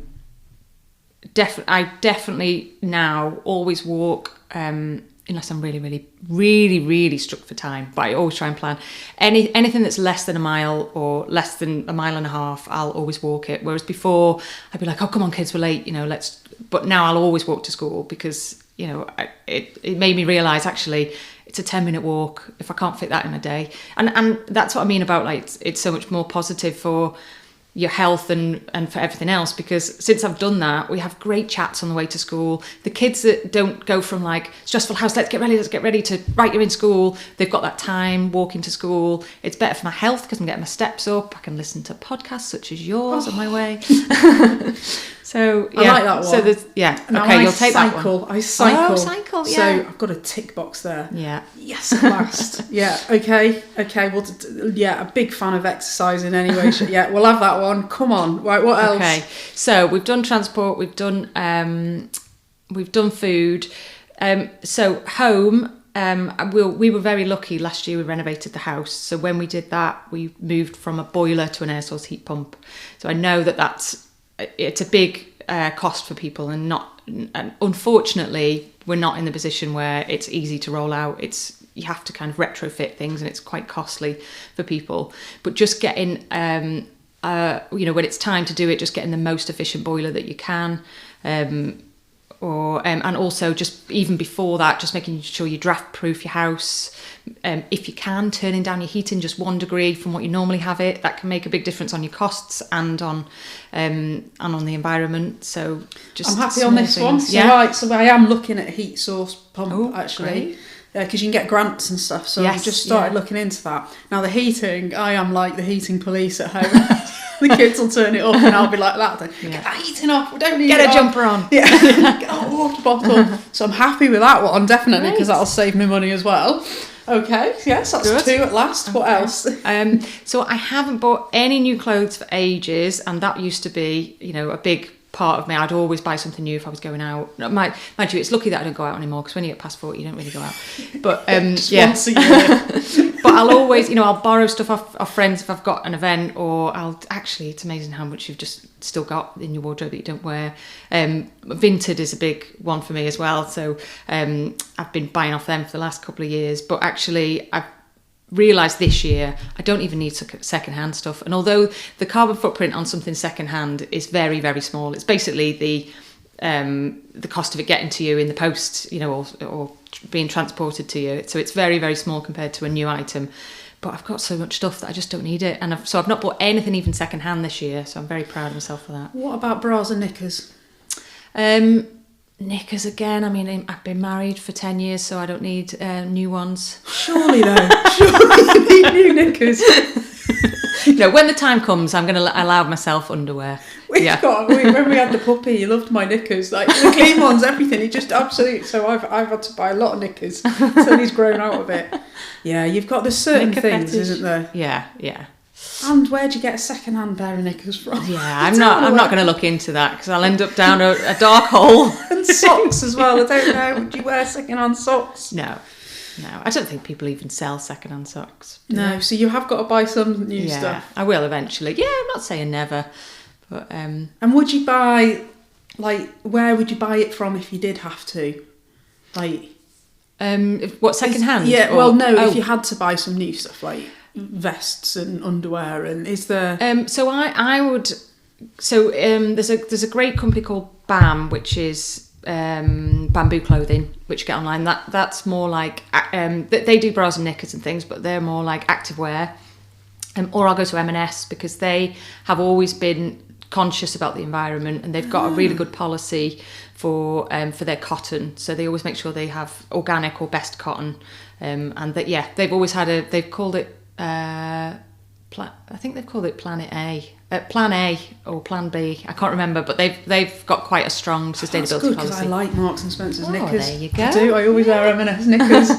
definitely now always walk, unless I'm really, really, really, really struck for time. But I always try and plan anything that's less than a mile or less than a mile and a half. I'll always walk it. Whereas before I'd be like, oh, come on, kids, we're late. Let's. But now I'll always walk to school because it made me realise actually. It's a 10-minute walk if I can't fit that in a day. And that's what I mean about like it's so much more positive for your health and for everything else, because since I've done that, we have great chats on the way to school. The kids that don't go from like stressful house, let's get ready to right, you're in school. They've got that time walking to school. It's better for my health because I'm getting my steps up. I can listen to podcasts such as yours on my way. So yeah, I like that one. So there's Now okay, you'll take that one. I cycle. Oh, cycle, yeah. So I've got a tick box there. Yeah. Yes, at last. Yeah. Okay. Well, a big fan of exercising anyway. Yeah, we'll have that one. Come on. Right. What else? Okay. So we've done transport. We've done food. So home. We were very lucky last year. We renovated the house. So when we did that, we moved from a boiler to an air source heat pump. So I know it's a big cost for people, and unfortunately we're not in the position where it's easy to roll out. You have to kind of retrofit things, and it's quite costly for people. But just getting when it's time to do it, just getting the most efficient boiler that you can. And also just even before that, just making sure you draft proof your house. If you can, turning down your heating just 1 degree from what you normally have it, that can make a big difference on your costs and on the environment. So just I'm happy on this one. So, yeah. Right, so I am looking at a heat source pump actually. Great. Because you can get grants and stuff, so I've just started looking into that. Now the heating, I am like the heating police at home. The kids will turn it up and I'll be like that. Get that heating off, we don't need Get it a jumper on. Yeah, get a water bottle. So I'm happy with that one, definitely, because that'll save me money as well. Okay, yes, that's good. 2 at last. Okay. What else? So I haven't bought any new clothes for ages, and that used to be, a big part of me. I'd always buy something new if I was going out. Mind you, it's lucky that I don't go out anymore, because when you get past 40, you don't really go out. But once a year. But I'll always, I'll borrow stuff off friends if I've got an event, or it's amazing how much you've just still got in your wardrobe that you don't wear. Vinted is a big one for me as well. So I've been buying off them for the last couple of years. But actually, I've realised this year I don't even need second-hand stuff. And although the carbon footprint on something second-hand is very, very small, it's basically the cost of it getting to you in the post, or being transported to you. So it's very, very small compared to a new item. But I've got so much stuff that I just don't need it. And I've not bought anything even second-hand this year. So I'm very proud of myself for that. What about bras and knickers? Knickers again. I mean, I've been married for 10 years, so I don't need new ones. Surely though, surely you need new knickers. No, when the time comes, I'm going to allow myself underwear. When we had the puppy, he loved my knickers, like the clean ones, everything. He just absolutely. So I've had to buy a lot of knickers until he's grown out of it. Yeah, you've got the certain Knicker things, fetish. isn't there? Yeah. And where'd you get a second-hand pair of knickers from? Yeah, I'm not going to look into that because I'll end up down a dark hole. And socks as well. I don't know. Would you wear second-hand socks? No, I don't think people even sell second-hand socks. No, so you have got to buy some new Yeah, stuff. I will eventually. Yeah, I'm not saying never, but And would you buy, like, where would you buy it from if you did have to? Like, what, second-hand? Yeah, Or- if you had to buy some new stuff, like vests and underwear, and is there... So I would. So there's a great company called BAM, which is bamboo clothing, which you get online. That's more like they do bras and knickers and things, but they're more like activewear. Or I'll go to M&S because they have always been conscious about the environment and they've got a really good policy for their cotton. So they always make sure they have organic or best cotton, and that they've always had they've called it. I think they've called it Planet A, Plan A or Plan B. I can't remember, but they've got quite a strong sustainability That's good, policy. because I like Marks and Spencer's knickers. There you go. I do. I always wear M&S knickers.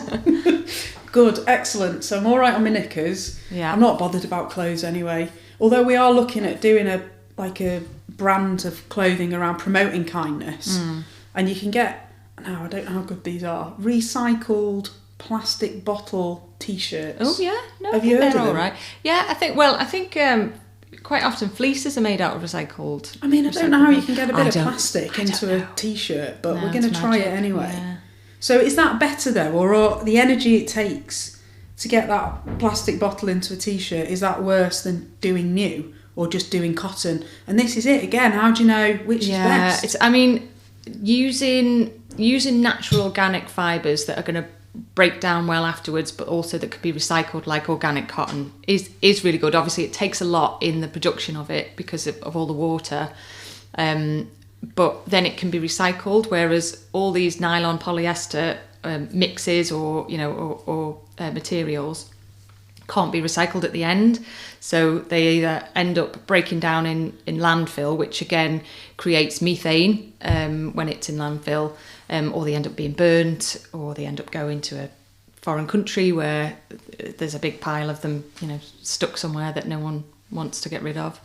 Good, excellent. So I'm all right on my knickers. Yeah. I'm not bothered about clothes anyway. Although we are looking at doing a brand of clothing around promoting kindness, and you can get. Now I don't know how good these are. Recycled plastic bottle T-shirts. Oh yeah, no, Have you heard of they're them? all right. Yeah, I think quite often fleeces are made out of recycled. I mean, I don't know how you can get a bit of I plastic don't into a know. T-shirt, but No, we're going to it's try it magic, anyway. yeah. So is that better though, or the energy it takes to get that plastic bottle into a T-shirt, is that worse than doing new or just doing cotton? And this is it again. How do you know which is best? It's. I mean, using natural organic fibres that are going to break down well afterwards, but also that could be recycled like organic cotton is really good. Obviously, it takes a lot in the production of it because of all the water. But then it can be recycled, whereas all these nylon polyester mixes or materials can't be recycled at the end. So they either end up breaking down in landfill, which again creates methane when it's in landfill, or they end up being burnt, or they end up going to a foreign country where there's a big pile of them, stuck somewhere that no one wants to get rid of.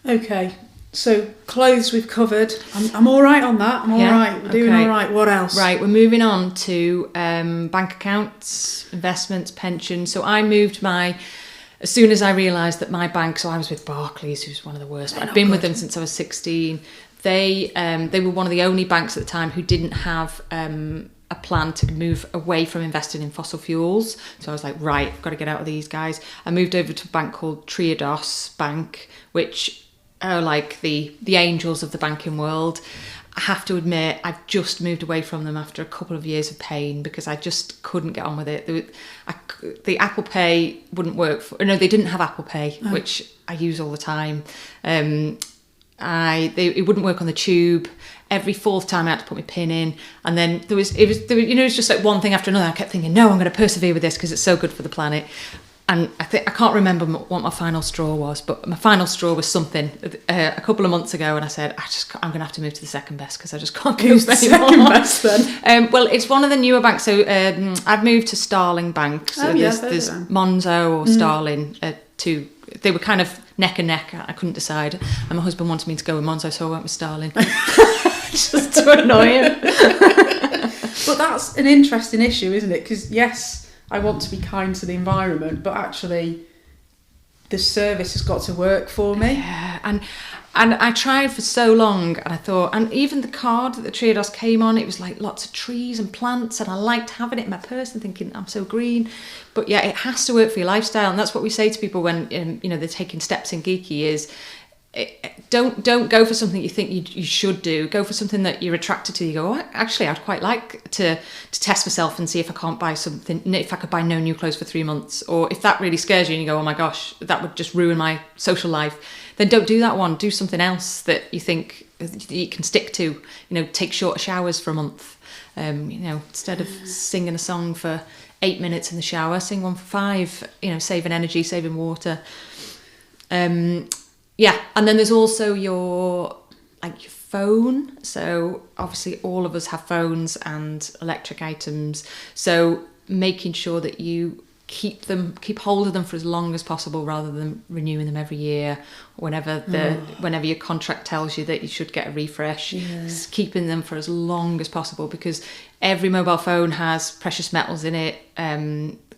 Okay. So clothes we've covered. I'm all right on that. I'm all right. We're doing all right. What else? Right, we're moving on to bank accounts, investments, pensions. So I moved as soon as I realised that my bank, so I was with Barclays, who's one of the worst, but I've been with them since I was 16. They were one of the only banks at the time who didn't have a plan to move away from investing in fossil fuels. So I was like, right, I've got to get out of these guys. I moved over to a bank called Triodos Bank, which are like the angels of the banking world. I have to admit, I've just moved away from them after a couple of years of pain because I just couldn't get on with it. The Apple Pay wouldn't work. They didn't have Apple Pay, which I use all the time. It wouldn't work on the tube. Every fourth time I had to put my PIN in, and then it was just like one thing after another. I kept thinking, no, I'm going to persevere with this because it's so good for the planet. And I can't remember what my final straw was, but my final straw was something a couple of months ago, and I said, I'm going to have to move to the second best because I just can't go Who's the anymore. second best then? Well, it's one of the newer banks. So I've moved to Starling Bank. So there's Monzo or Starling. They were kind of neck and neck. I couldn't decide, and my husband wanted me to go with Monzo, so I went with Starling. Just to annoy him. But that's an interesting issue, isn't it? Because yes, I want to be kind to the environment, but actually the service has got to work for me. Yeah, and I tried for so long, and I thought, and even the card that the Triodos came on, it was like lots of trees and plants, and I liked having it in my purse and thinking, I'm so green. But yeah, it has to work for your lifestyle, and that's what we say to people when they're taking steps in Geeky is, don't go for something you think you should do. Go for something that you're attracted to. You go, oh, actually, I'd quite like to test myself and see if I can't buy something, if I could buy no new clothes for 3 months, or if that really scares you and you go, oh my gosh, that would just ruin my social life, then don't do that one. Do something else that you think you can stick to. Take shorter showers for a month. Instead of singing a song for 8 minutes in the shower, sing one for 5. Saving energy, saving water. Yeah, and then there's also your phone. So obviously all of us have phones and electric items. So making sure that you keep hold of them for as long as possible rather than renewing them every year. Whenever your contract tells you that you should get a refresh, keeping them for as long as possible, because every mobile phone has precious metals in it,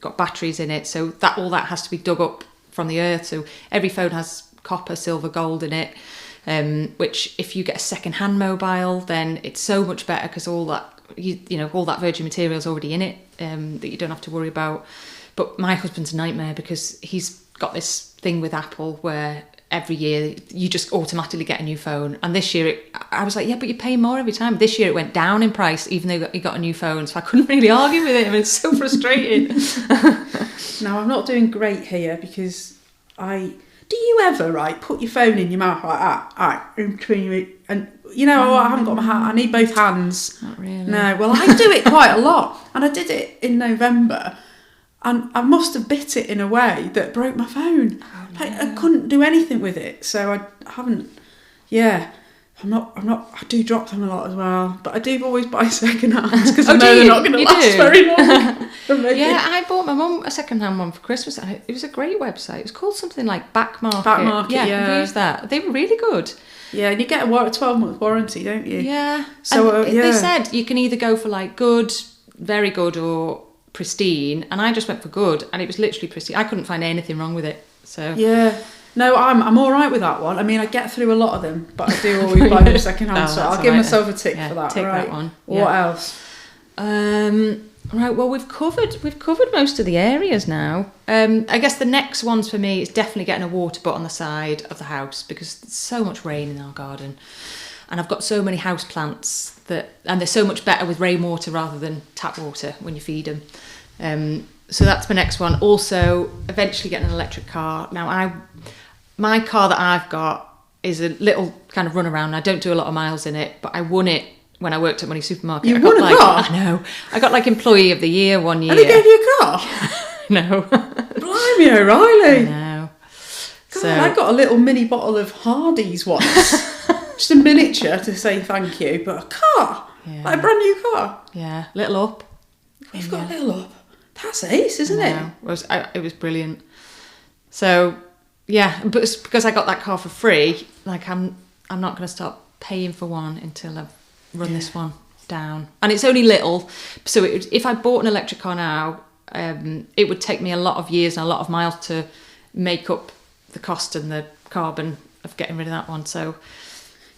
got batteries in it. So all that has to be dug up from the earth. So every phone has copper, silver, gold in it, which if you get a second-hand mobile, then it's so much better, because all that all that virgin material is already in it, that you don't have to worry about. But my husband's a nightmare, because he's got this thing with Apple where every year you just automatically get a new phone, and this year I was like, yeah, but you pay more every time. This year it went down in price even though he got a new phone, so I couldn't really argue with him. It's so frustrating. Now, I'm not doing great here, because do you ever, put your phone in your mouth like that, in between you, and I haven't got my hand, I need both hands. Not really. No, well, I do it quite a lot, and I did it in November, and I must have bit it in a way that broke my phone. Oh, no. I couldn't do anything with it, so I haven't. Yeah, I'm not. I do drop them a lot as well, but I do always buy second hand, because I know they're not going to last very long. Yeah, I bought my mum a second-hand one for Christmas. And it was a great website. It was called something like Back Market. Back Market, yeah. I've used that. They were really good. Yeah, and you get a 12-month warranty, don't you? Yeah. So they said you can either go for good, very good, or pristine. And I just went for good, and it was literally pristine. I couldn't find anything wrong with it. So yeah. No, I'm all right with that one. I mean, I get through a lot of them, but I do always buy them second hand. So I'll give myself a tick for that. Tick right? that one. What else? Right, well, we've covered most of the areas now. I guess the next ones for me is definitely getting a water butt on the side of the house, because there's so much rain in our garden, and I've got so many house plants and they're so much better with rainwater rather than tap water when you feed them. So that's my next one. Also, eventually getting an electric car. Now, my car that I've got is a little kind of runaround. I don't do a lot of miles in it, but I won it when I worked at Money Supermarket. You won a car? I know. I got Employee of the Year one year. And they gave you a car? No. Blimey, O'Reilly. No. God, I got a little mini bottle of Hardy's once. Just a miniature to say thank you, but a car. Yeah. Like a brand new car. Yeah. Little up. We've got a little up. That's ace, isn't it? It was brilliant. So, yeah, but it's because I got that car for free. I'm not going to start paying for one until I've run this one down. And it's only little. So if I bought an electric car now, it would take me a lot of years and a lot of miles to make up the cost and the carbon of getting rid of that one. So,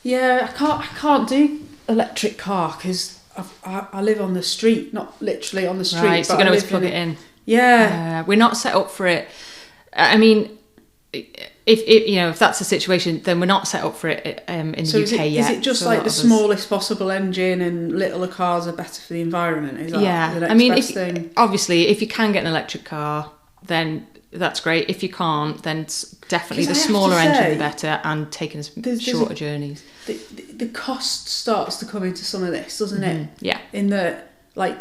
yeah, I can't do electric car, because I live on the street, not literally on the street. Right, so you're going to always plug it in. Yeah. We're not set up for it. I mean, if that's the situation, then we're not set up for it in the UK yet. Is it just the smallest possible engine, and littler cars are better for the environment? Is that the next best thing? Obviously, if you can get an electric car, then that's great. If you can't, then definitely the smaller engine the better, and taking us shorter journeys. The cost starts to come into some of this, doesn't it? Yeah. In the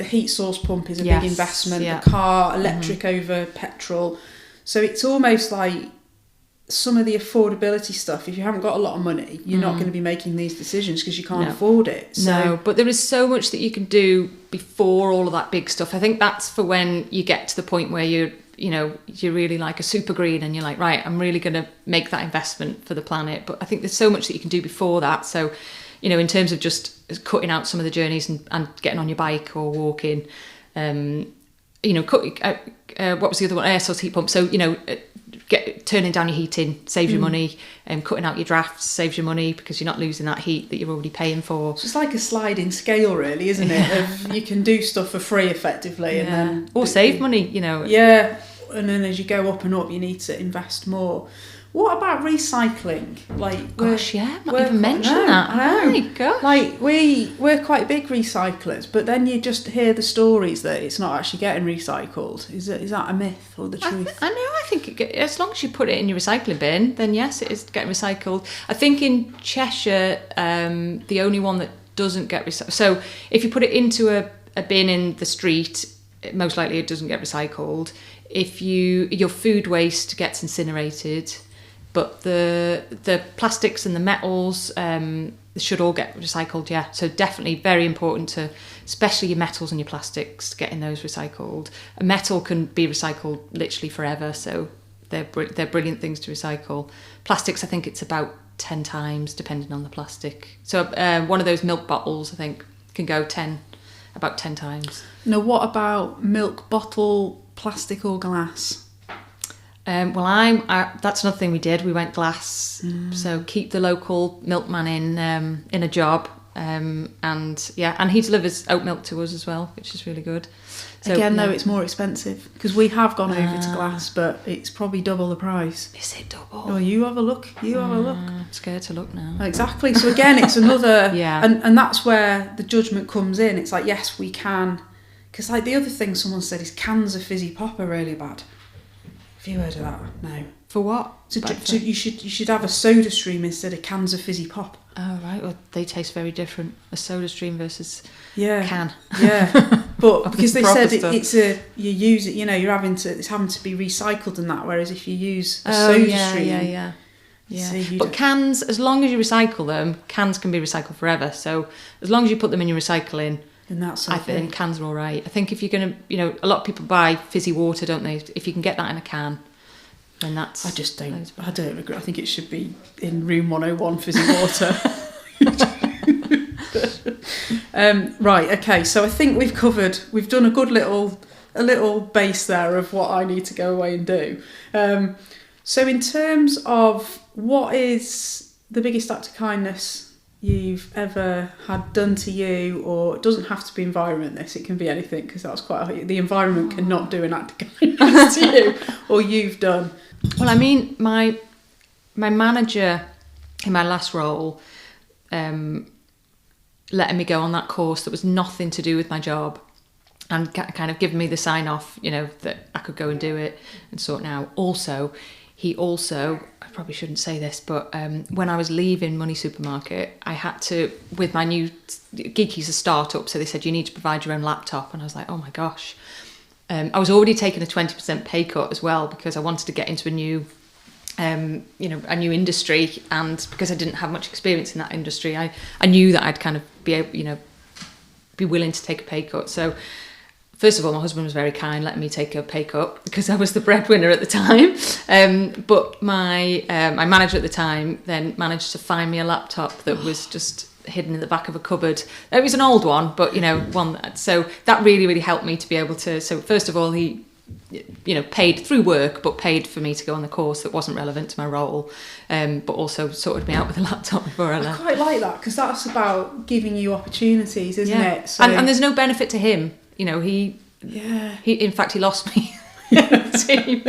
heat source pump is a big investment. Yeah. The car, electric over petrol. So it's almost like some of the affordability stuff, if you haven't got a lot of money, you're not going to be making these decisions because you can't afford it. So. No, but there is so much that you can do before all of that big stuff. I think that's for when you get to the point where you're really like a super green and you're like, right, I'm really going to make that investment for the planet. But I think there's so much that you can do before that. So, in terms of just cutting out some of the journeys and getting on your bike or walking, what was the other one? Air source heat pump. So, turning down your heating saves you money, and cutting out your drafts saves you money, because you're not losing that heat that you're already paying for. It's just like a sliding scale, really, isn't it? You can do stuff for free effectively, and then save money, Yeah, and then as you go up and up, you need to invest more. What about recycling? Like, gosh, yeah, I've not even mentioned that. I know. Oh my gosh. Like, we're quite big recyclers, but then you just hear the stories that it's not actually getting recycled. Is that a myth or the truth? I know. I think as long as you put it in your recycling bin, then yes, it is getting recycled. I think in Cheshire, the only one that doesn't get recycled. So if you put it into a bin in the street, most likely it doesn't get recycled. If your food waste gets incinerated. But the plastics and the metals should all get recycled, yeah. So definitely very important to, especially your metals and your plastics, getting those recycled. A metal can be recycled literally forever, so they're brilliant things to recycle. Plastics, I think it's about 10 times, depending on the plastic. So one of those milk bottles, I think, can go about 10 times. Now, what about milk bottle, plastic or glass? Well, that's another thing we did. We went glass, so keep the local milkman in a job, and he delivers oat milk to us as well, which is really good. So, again, though, it's more expensive because we have gone over to glass, but it's probably double the price. Is it double? Oh, you have a look. I'm scared to look now. Exactly. So again, it's another. Yeah. And that's where the judgment comes in. It's like, yes, we can, because like the other thing someone said is cans of fizzy pop are really bad. Have you heard of that? No. For what? So you should have a soda stream instead of cans of fizzy pop. Oh right, well they taste very different. A soda stream versus can. Yeah, but because they said stuff. you use it, it's having to be recycled and that. Whereas if you use a soda stream, yeah. But cans, as long as you recycle them, cans can be recycled forever. So as long as you put them in your recycling. And that's I think cans are all right. I think if you're going to, a lot of people buy fizzy water, don't they? If you can get that in a can, then that's... I don't agree. I think it should be in room 101 fizzy water. Right, okay. So I think we've done a good little base there of what I need to go away and do. So in terms of what is the biggest act of kindness you've ever had done to you, or it doesn't have to be environment, it can be anything, because that's the environment cannot do an act of kindness to you, or you've done. Well, I mean, my manager in my last role letting me go on that course that was nothing to do with my job, and kind of giving me the sign off, that I could go and do it and sort it out. He also, I probably shouldn't say this, but when I was leaving Money Supermarket, I had to, with my new, Geeky's a startup, so they said you need to provide your own laptop, and I was like, oh my gosh. I was already taking a 20% pay cut as well, because I wanted to get into a new industry, and because I didn't have much experience in that industry, I knew that I'd kind of be willing to take a pay cut. So first of all, my husband was very kind, letting me take a pay cut because I was the breadwinner at the time. But my manager at the time then managed to find me a laptop that was just hidden in the back of a cupboard. It was an old one, but one. So that really, really helped me to be able to. So first of all, he, paid through work, but paid for me to go on the course that wasn't relevant to my role, but also sorted me out with a laptop before I left. I quite like that, because that's about giving you opportunities, isn't it? So... And there's no benefit to him. He in fact he lost me the team.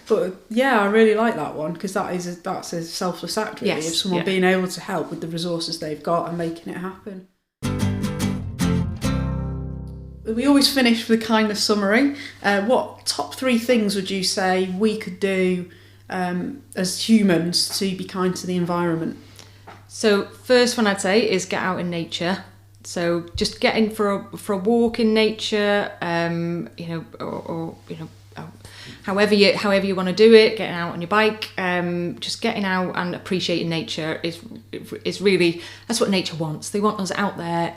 But yeah, I really like that one, because that's a selfless act, really, of someone being able to help with the resources they've got and making it happen. We always finish with a kindness summary. What top 3 things would you say we could do as humans to be kind to the environment? So first one I'd say is get out in nature. So just getting for a walk in nature, however you want to do it, getting out on your bike, just getting out and appreciating nature is really, that's what nature wants. They want us out there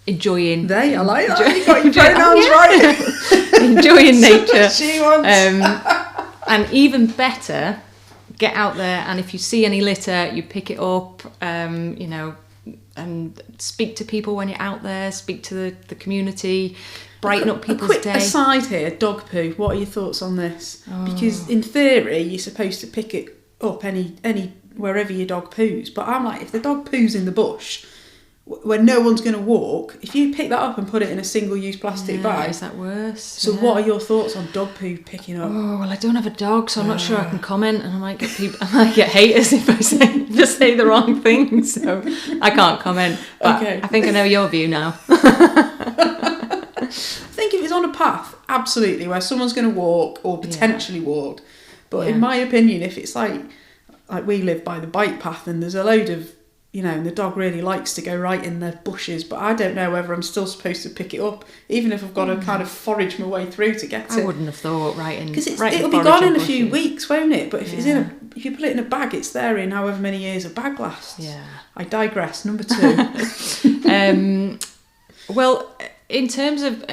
enjoying. I like that. You got your pronouns right. Enjoying nature. She wants. And even better, get out there, and if you see any litter, you pick it up. And speak to people when you're out there, speak to the community, brighten up people's day. A quick aside here, dog poo. What are your thoughts on this? Because in theory, you're supposed to pick it up any wherever your dog poos. But I'm like, if the dog poos in the bush, when no one's going to walk, if you pick that up and put it in a single-use plastic bag... Is that worse? So what are your thoughts on dog poo picking up? Oh, well, I don't have a dog, so I'm not sure I can comment, and I might get haters if I say the wrong thing, so I can't comment. But Okay. I think I know your view now. I think if it's on a path, absolutely, where someone's going to walk or potentially walk. But in my opinion, if it's like we live by the bike path and there's a load of, and the dog really likes to go right in the bushes, but I don't know whether I'm still supposed to pick it up, even if I've got to kind of forage my way through to get it. I wouldn't have thought because it'll be gone in a few weeks, won't it? But if it's if you put it in a bag, it's there in however many years a bag lasts. Yeah. I digress. Number 2. Well, in terms of,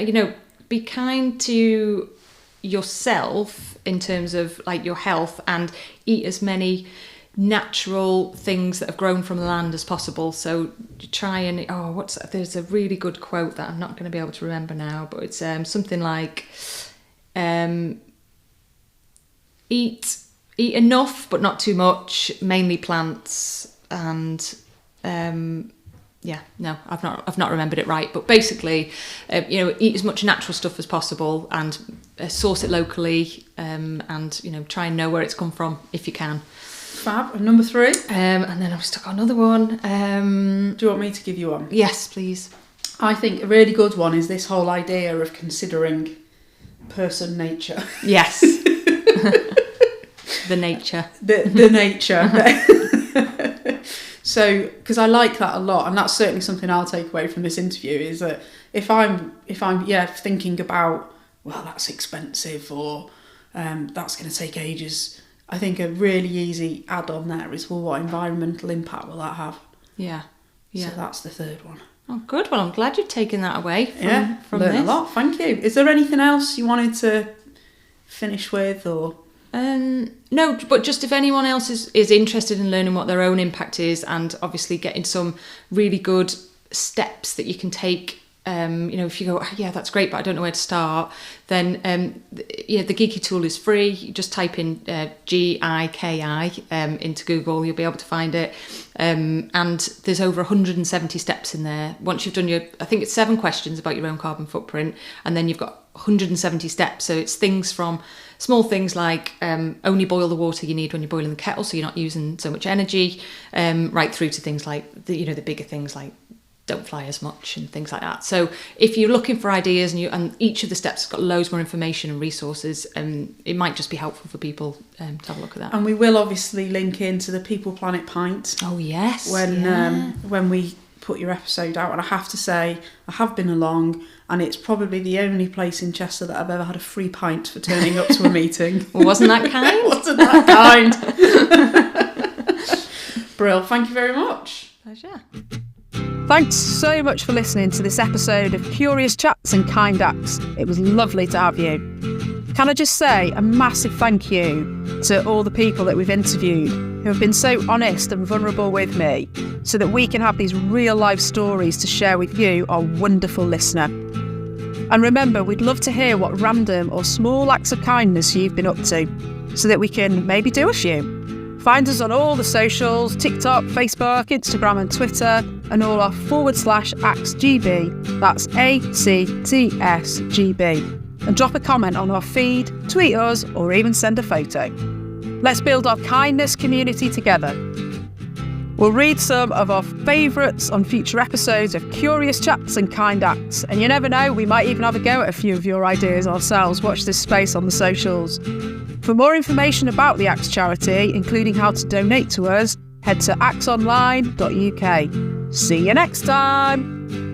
be kind to yourself in terms of like your health, and eat as many natural things that have grown from the land as possible. So try and there's a really good quote that I'm not going to be able to remember now, but it's something like eat enough but not too much, mainly plants, and I've not remembered it right, but basically eat as much natural stuff as possible, and source it locally, and try and know where it's come from if you can. Fab. And number 3? And then I'm stuck on another one. Do you want me to give you one? Yes, please. I think a really good one is this whole idea of considering person nature. Yes. The nature. The nature. So, because I like that a lot, and that's certainly something I'll take away from this interview, is that if I'm thinking about, well, that's expensive, or that's going to take ages, I think a really easy add-on there is, well, what environmental impact will that have? Yeah. So that's the 3rd one. Oh, good. Well, I'm glad you've taken that away from learned this. a lot. Thank you. Is there anything else you wanted to finish with, or? No, but just if anyone else is interested in learning what their own impact is, and obviously getting some really good steps that you can take, if you go, that's great, but I don't know where to start, then the Geeky tool is free. You just type in GIKI into Google, you'll be able to find it, and there's over 170 steps in there. Once you've done I think it's 7 questions about your own carbon footprint, and then you've got 170 steps. So it's things from small things like only boil the water you need when you're boiling the kettle, so you're not using so much energy, right through to things like the bigger things like don't fly as much and things like that. So if you're looking for ideas, and each of the steps has got loads more information and resources, it might just be helpful for people to have a look at that. And we will obviously link into the People Planet Pint. Oh yes. When we put your episode out, and I have to say I have been along, and it's probably the only place in Chester that I've ever had a free pint for turning up to a meeting. Well, wasn't that kind? Wasn't that kind? Brill, thank you very much. Pleasure. Thanks so much for listening to this episode of Curious Chats and Kind Acts. It was lovely to have you. Can I just say a massive thank you to all the people that we've interviewed who have been so honest and vulnerable with me, so that we can have these real life stories to share with you, our wonderful listener. And remember, we'd love to hear what random or small acts of kindness you've been up to, so that we can maybe do a few. Find us on all the socials, TikTok, Facebook, Instagram and Twitter, and all our /ActsGB, that's ACTSGB. And drop a comment on our feed, tweet us, or even send a photo. Let's build our kindness community together. We'll read some of our favourites on future episodes of Curious Chats and Kind Acts. And you never know, we might even have a go at a few of your ideas ourselves. Watch this space on the socials. For more information about the Axe charity, including how to donate to us, head to axonline.uk. See you next time!